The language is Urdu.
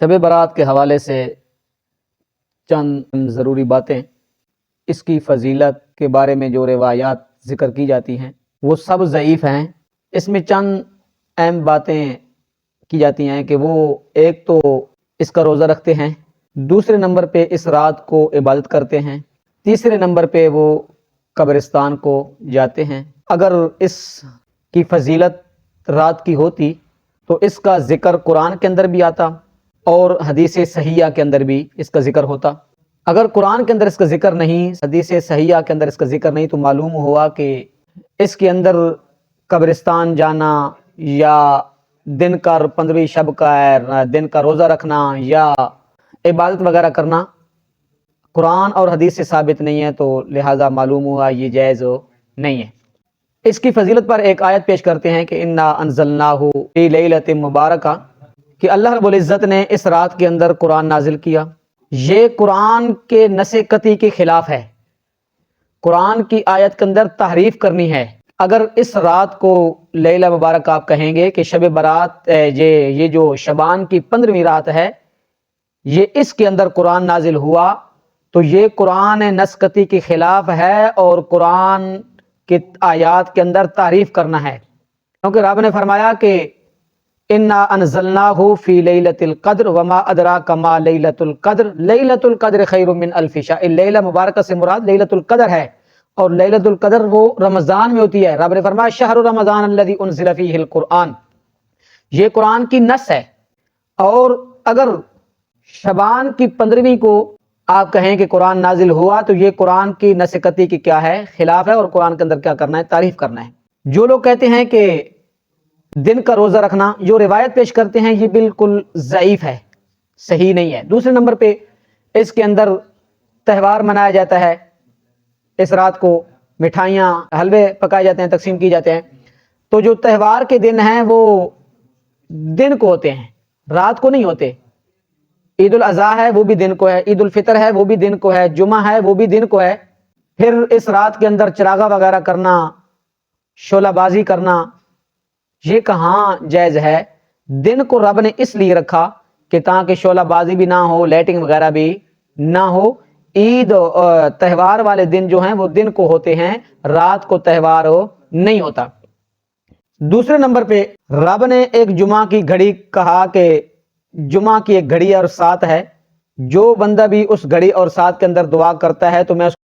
شب برات کے حوالے سے چند ضروری باتیں، اس کی فضیلت کے بارے میں جو روایات ذکر کی جاتی ہیں وہ سب ضعیف ہیں۔ اس میں چند اہم باتیں کی جاتی ہیں کہ وہ ایک تو اس کا روزہ رکھتے ہیں، دوسرے نمبر پہ اس رات کو عبادت کرتے ہیں، تیسرے نمبر پہ وہ قبرستان کو جاتے ہیں۔ اگر اس کی فضیلت رات کی ہوتی تو اس کا ذکر قرآن کے اندر بھی آتا اور حدیث صحیحہ کے اندر بھی اس کا ذکر ہوتا۔ اگر قرآن کے اندر اس کا ذکر نہیں، حدیث صحیحہ کے اندر اس کا ذکر نہیں، تو معلوم ہوا کہ اس کے اندر قبرستان جانا یا دن کا 15ویں شب کا دن کا روزہ رکھنا یا عبادت وغیرہ کرنا قرآن اور حدیث سے ثابت نہیں ہے، تو لہٰذا معلوم ہوا یہ جائز نہیں ہے۔ اس کی فضیلت پر ایک آیت پیش کرتے ہیں کہ انا انزلناہ فی لیلۃ مبارکہ، کہ اللہ رب العزت نے اس رات کے اندر قرآن نازل کیا۔ یہ قرآن کے نص قطعی کے خلاف ہے۔ قرآن کی آیت کے اندر تحریف کرنی ہے۔ اگر اس رات کو لیلہ مبارک آپ کہیں گے کہ شب برات، یہ جو شعبان کی 15ویں رات ہے، یہ اس کے اندر قرآن نازل ہوا، تو یہ قرآن نص قطعی کے خلاف ہے اور قرآن کی آیات کے اندر تعریف کرنا ہے، کیونکہ رب نے فرمایا کہ انا انزلناہ فی لیلۃ القدر وما ادراک ما لیلۃ القدر لیلۃ القدر خیر من الف شہر۔ لیلہ مبارکہ سے مراد لیلۃ القدر ہے، اور لیلۃ القدر وہ رمضان میں ہوتی ہے۔ رب نے فرمایا شہر رمضان الذی انزل فیہ القرآن، یہ قرآن کی نص ہے۔ اور اگر شعبان کی 15ویں کو آپ کہیں کہ قرآن نازل ہوا، تو یہ قرآن کی نص قطعی کی کیا ہے؟ خلاف ہے، اور قرآن کے اندر کیا کرنا ہے؟ تعریف کرنا ہے۔ جو لوگ کہتے ہیں کہ دن کا روزہ رکھنا، جو روایت پیش کرتے ہیں، یہ بالکل ضعیف ہے، صحیح نہیں ہے۔ دوسرے نمبر پہ اس کے اندر تہوار منایا جاتا ہے، اس رات کو مٹھائیاں حلوے پکائے جاتے ہیں، تقسیم کی جاتے ہیں۔ تو جو تہوار کے دن ہیں وہ دن کو ہوتے ہیں، رات کو نہیں ہوتے۔ عید الاضحیٰ ہے وہ بھی دن کو ہے، عید الفطر ہے وہ بھی دن کو ہے، جمعہ ہے وہ بھی دن کو ہے۔ پھر اس رات کے اندر چراغا وغیرہ کرنا، شعلہ بازی کرنا، یہ کہاں جائز ہے؟ دن کو رب نے اس لیے رکھا کہ تاکہ شعلہ بازی بھی نہ ہو، لائٹنگ وغیرہ بھی نہ ہو۔ عید تہوار والے دن جو ہیں وہ دن کو ہوتے ہیں، رات کو تہوار نہیں ہوتا۔ دوسرے نمبر پہ رب نے ایک جمعہ کی گھڑی کہا کہ جمعہ کی ایک گھڑی اور ساتھ ہے، جو بندہ بھی اس گھڑی اور ساتھ کے اندر دعا کرتا ہے تو میں اس